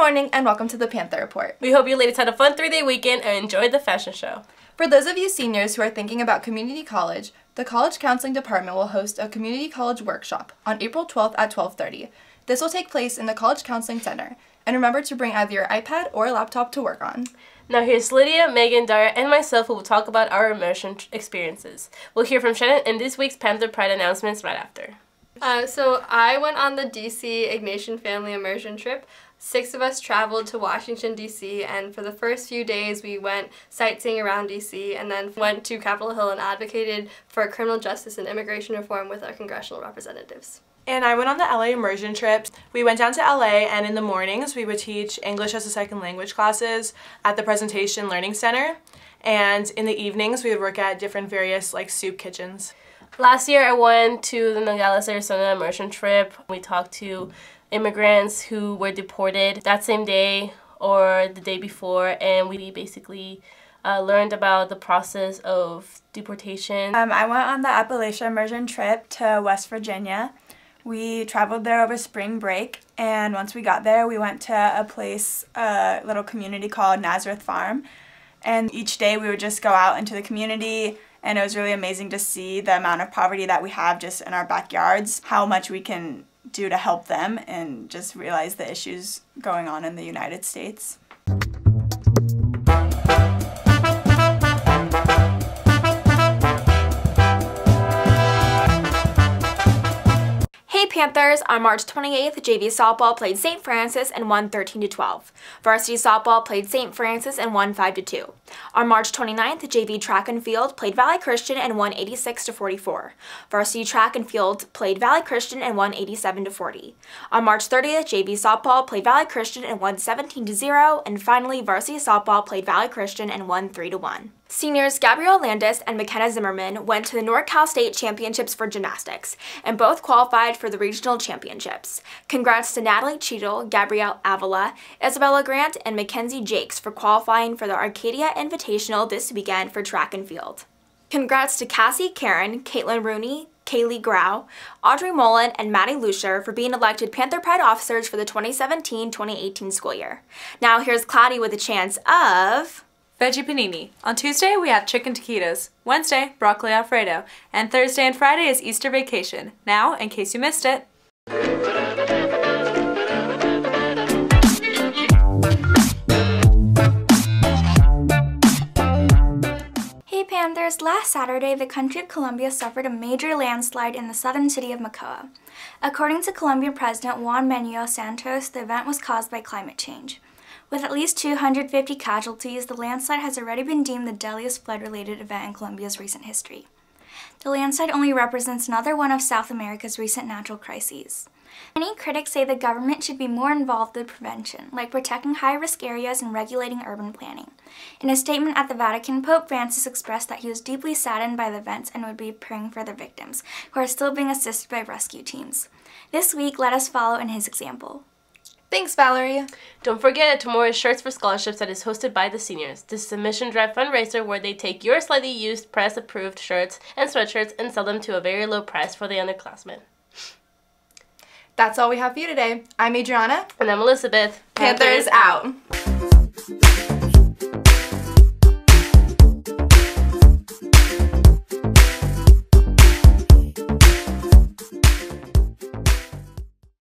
morning and welcome to the Panther Report. We hope you ladies had a fun 3-day weekend and enjoyed the fashion show. For those of you seniors who are thinking about community college, the College Counseling Department will host a community college workshop on April 12th at 12:30. This will take place in the College Counseling Center, and remember to bring either your iPad or a laptop to work on. Now here's Lydia, Megan, Dara, and myself who will talk about our immersion experiences. We'll hear from Shannon in this week's Panther Pride announcements right after. So I went on the DC Ignatian Family Immersion trip. 6 of us traveled to Washington, D.C., and for the first few days we went sightseeing around D.C. and then went to Capitol Hill and advocated for criminal justice and immigration reform with our congressional representatives. And I went on the LA immersion trip. We went down to LA, and in the mornings we would teach English as a second language classes at the Presentation Learning Center, and in the evenings we would work at different various soup kitchens. Last year I went to the Nogales, Arizona immersion trip. We talked to immigrants who were deported that same day or the day before, and we basically learned about the process of deportation. I went on the Appalachia immersion trip to West Virginia. We traveled there over spring break, and once we got there we went to a little community called Nazareth Farm, and each day we would just go out into the community, and it was really amazing to see the amount of poverty that we have just in our backyards, how much we can do to help them, and just realize the issues going on in the United States. Hey Panthers! On March 28th, JV softball played St. Francis and won 13-12. Varsity softball played St. Francis and won 5-2. On March 29th, JV track and field played Valley Christian and won 86-44. Varsity track and field played Valley Christian and won 87-40. On March 30th, JV softball played Valley Christian and won 17-0. And finally, varsity softball played Valley Christian and won 3-1. Seniors Gabrielle Landis and McKenna Zimmerman went to the NorCal State Championships for gymnastics, and both qualified for the regional championships. Congrats to Natalie Cheadle, Gabrielle Avila, Isabella Grant, and Mackenzie Jakes for qualifying for the Arcadia Invitational this weekend for track and field. Congrats to Cassie Karen, Caitlin Rooney, Kaylee Grau, Audrey Mullen, and Maddie Lucier for being elected Panther Pride officers for the 2017-2018 school year. Now here's Cloudy with a chance of Veggie panini. On Tuesday, we have chicken taquitos. Wednesday, broccoli alfredo. And Thursday and Friday is Easter vacation. Now, in case you missed it. Hey Panthers! Last Saturday, the country of Colombia suffered a major landslide in the southern city of Mocoa. According to Colombian President Juan Manuel Santos, the event was caused by climate change. With at least 250 casualties, the landslide has already been deemed the deadliest flood-related event in Colombia's recent history. The landslide only represents another one of South America's recent natural crises. Many critics say the government should be more involved in prevention, like protecting high-risk areas and regulating urban planning. In a statement at the Vatican, Pope Francis expressed that he was deeply saddened by the events and would be praying for the victims, who are still being assisted by rescue teams. This week, let us follow in his example. Thanks, Valerie. Don't forget tomorrow's Shirts for Scholarships that is hosted by the seniors. This is a mission drive fundraiser where they take your slightly used, press-approved shirts and sweatshirts and sell them to a very low price for the underclassmen. That's all we have for you today. I'm Adriana. And I'm Elizabeth. Panthers out.